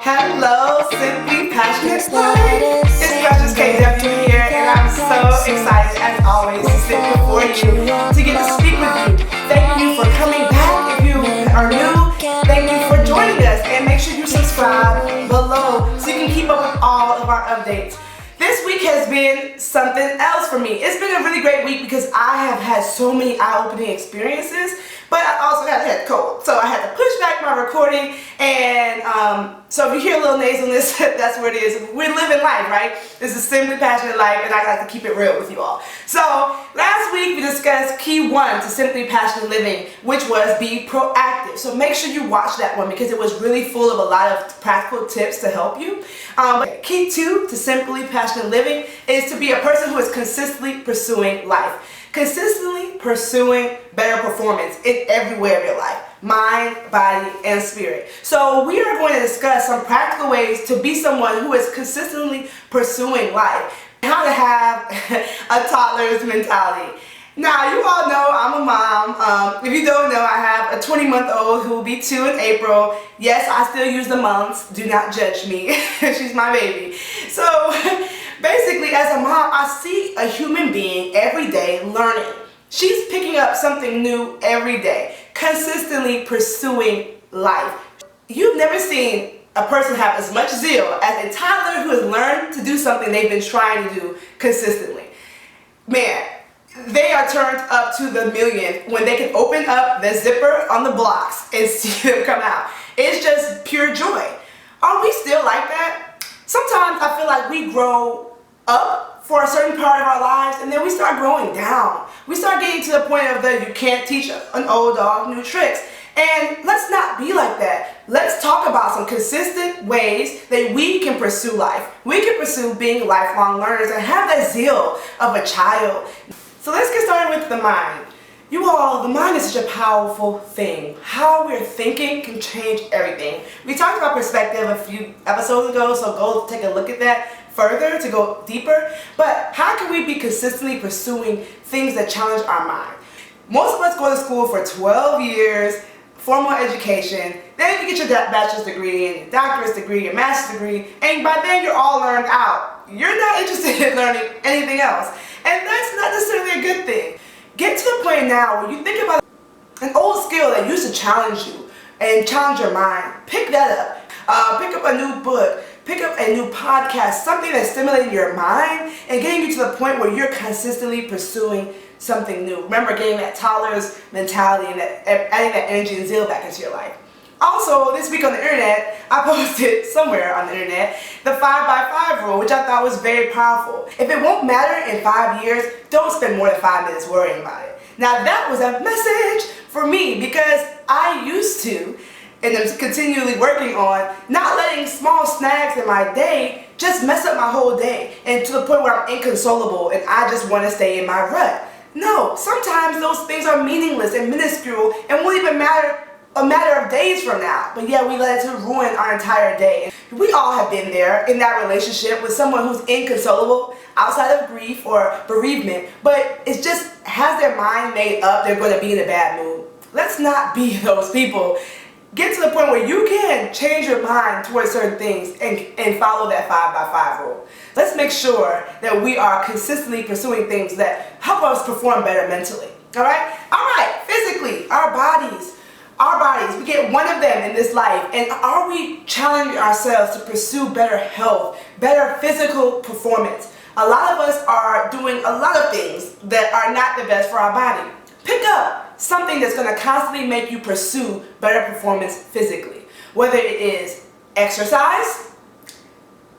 Hello, Simply Passionate Life. It's Precious KW here, and I'm so excited as always to sit before you to get to speak with you. Thank you for coming back. If you are new, thank you for joining us, and make sure you subscribe below so you can keep up with all of our updates. This week has been something else for me. It's been a really great week because I have had so many eye-opening experiences, but I also had a cold, so I had to push back my recording, and so if you hear a little nasalness, that's what it is. We're living life, right? This is Simply Passionate Life, and I like to keep it real with you all. So last week we discussed key 1 to Simply Passionate Living, which was be proactive. So make sure you watch that one because it was really full of a lot of practical tips to help you. Key 2 to Simply Passionate Living is to be a person who is consistently pursuing life. Consistently pursuing better performance in every way of your life. Mind, body, and spirit. So we are going to discuss some practical ways to be someone who is consistently pursuing life. How to have a toddler's mentality. Now, you all know I'm a mom. If you don't know, I have a 20-month-old who will be 2 in April. Yes, I still use the months. Do not judge me. She's my baby. So basically, as a mom, I see a human being every day learning. She's picking up something new every day, consistently pursuing life. You've never seen a person have as much zeal as a toddler who has learned to do something they've been trying to do consistently. Man, they are turned up to the millionth when they can open up the zipper on the blocks and see them come out. It's just pure joy. Are we still like that? Sometimes I feel like we grow up for a certain part of our lives and then we start growing down. We start getting to the point of the you can't teach an old dog new tricks. And let's not be like that. Let's talk about some consistent ways that we can pursue life. We can pursue being lifelong learners and have that zeal of a child. So let's get started with the mind. You all, the mind is such a powerful thing. How we're thinking can change everything. We talked about perspective a few episodes ago, so go take a look at that further to go deeper. But how can we be consistently pursuing things that challenge our mind? Most of us go to school for 12 years, formal education, then you get your bachelor's degree and your doctorate degree, your master's degree, and by then you're all learned out. You're not interested in learning anything else. And that's not necessarily a good thing. Get to the point now where you think about an old skill that used to challenge you and challenge your mind. Pick that up. Pick up a new book. Pick up a new podcast, something that's stimulating your mind and getting you to the point where you're consistently pursuing something new. Remember, getting that toddler's mentality and adding that energy and zeal back into your life. Also, this week on the internet, I posted somewhere on the internet the 5x5 rule, which I thought was very powerful. If it won't matter in 5 years, don't spend more than 5 minutes worrying about it. Now that was a message for me because I used to, and I'm continually working on, not letting small snags in my day just mess up my whole day and to the point where I'm inconsolable and I just want to stay in my rut. No, sometimes those things are meaningless and minuscule and won't even matter a matter of days from now, but yeah, we let it to ruin our entire day. We all have been there in that relationship with someone who's inconsolable outside of grief or bereavement, but it just has their mind made up they're going to be in a bad mood. Let's not be those people. Get to the point where you can change your mind towards certain things and follow that 5x5 rule. Let's make sure that we are consistently pursuing things that help us perform better mentally. All right, physically, our bodies, we get one of them in this life, and are we challenging ourselves to pursue better health, better physical performance? A lot of us are doing a lot of things that are not the best for our body. Pick up something that's going to constantly make you pursue better performance physically, whether it is exercise,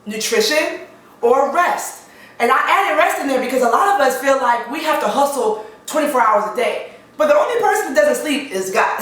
nutrition, or rest. And I added rest in there because a lot of us feel like we have to hustle 24 hours a day. But the only person that doesn't sleep is God.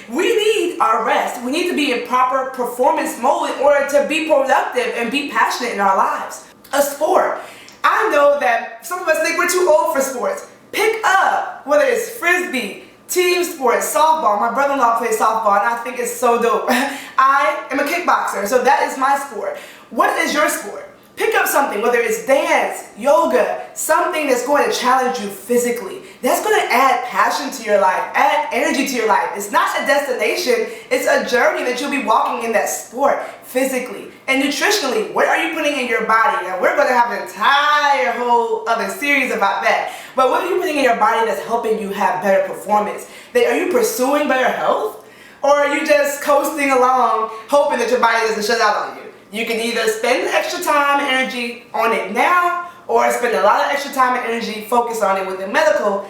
We need our rest. We need to be in proper performance mode in order to be productive and be passionate in our lives. A sport. I know that some of us think we're too old for sports. Pick up, whether it's frisbee, team sports, softball. My brother-in-law plays softball and I think it's so dope. I am a kickboxer, so that is my sport. What is your sport? Pick up something, whether it's dance, yoga, something that's going to challenge you physically. that's going to add passion to your life, add energy to your life. It's not a destination, it's a journey that you'll be walking in that sport physically and nutritionally. What are you putting in your body? Now, we're going to have an entire whole other series about that. But what are you putting in your body that's helping you have better performance? Are you pursuing better health? Or are you just coasting along hoping that your body doesn't shut out on you? You can either spend extra time and energy on it now, or spend a lot of extra time and energy focused on it with the medical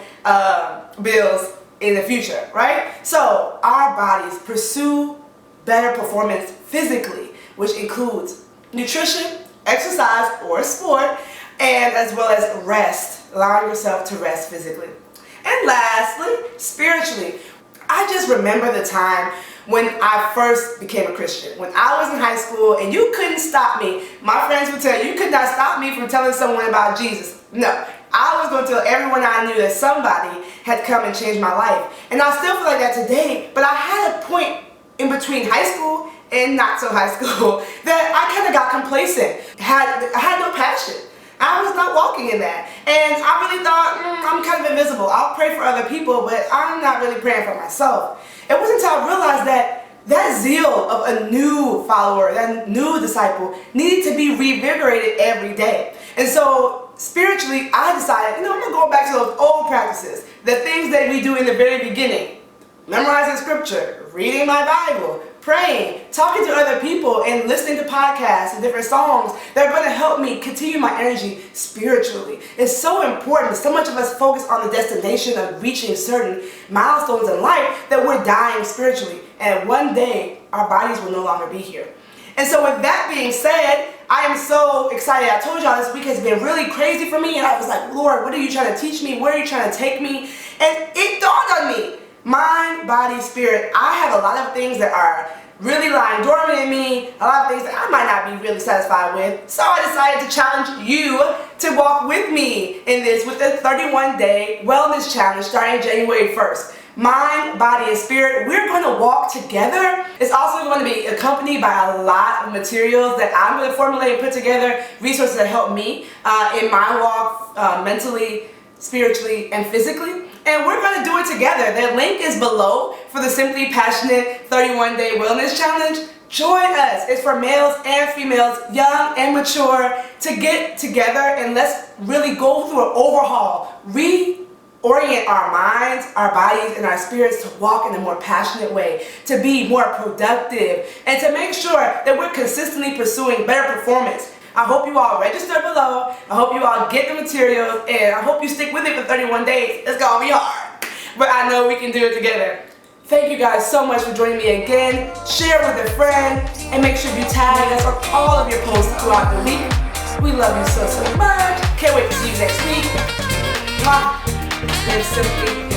bills in the future, right? So our bodies pursue better performance physically, which includes nutrition, exercise or sport, and as well as rest, allowing yourself to rest physically. And lastly, spiritually. I just remember the time when I first became a Christian. When I was in high school and you couldn't stop me. My friends would tell you, you could not stop me from telling someone about Jesus. No, I was going to tell everyone I knew that somebody had come and changed my life. And I still feel like that today, but I had a point in between high school and not so high school that I kind of got complacent. I had no passion. I was not walking in that. And I really thought, I'm kind of invisible. I'll pray for other people, but I'm not really praying for myself. It wasn't until I realized that zeal of a new follower, that new disciple, needed to be revigorated every day. And so spiritually, I decided, I'm going to go back to those old practices, the things that we do in the very beginning. Memorizing scripture, reading my Bible, praying, talking to other people, and listening to podcasts and different songs that are going to help me continue my energy spiritually. It's so important. So much of us focus on the destination of reaching certain milestones in life that we're dying spiritually. And one day, our bodies will no longer be here. And so with that being said, I am so excited. I told y'all this week has been really crazy for me, and I was like, Lord, what are you trying to teach me? Where are you trying to take me? And it dawned on me. Mind, body, spirit. I have a lot of things that are really lying dormant in me, a lot of things that I might not be really satisfied with. So I decided to challenge you to walk with me in this with the 31-day wellness challenge starting January 1st. Mind, body, and spirit, we're going to walk together. It's also going to be accompanied by a lot of materials that I'm going to formulate and put together, resources that help me in my walk mentally, spiritually, and physically. And we're going to do it together. The link is below for the Simply Passionate 31-Day Wellness Challenge. Join us. It's for males and females, young and mature, to get together and let's really go through an overhaul, reorient our minds, our bodies, and our spirits to walk in a more passionate way, to be more productive, and to make sure that we're consistently pursuing better performance. I hope you all register below. I hope you all get the materials, and I hope you stick with it for 31 days. It's gonna be hard, but I know we can do it together. Thank you guys so much for joining me again. Share with a friend, and make sure you tag us on all of your posts throughout the week. We love you so much. Can't wait to see you next week. Mwah. Live simply.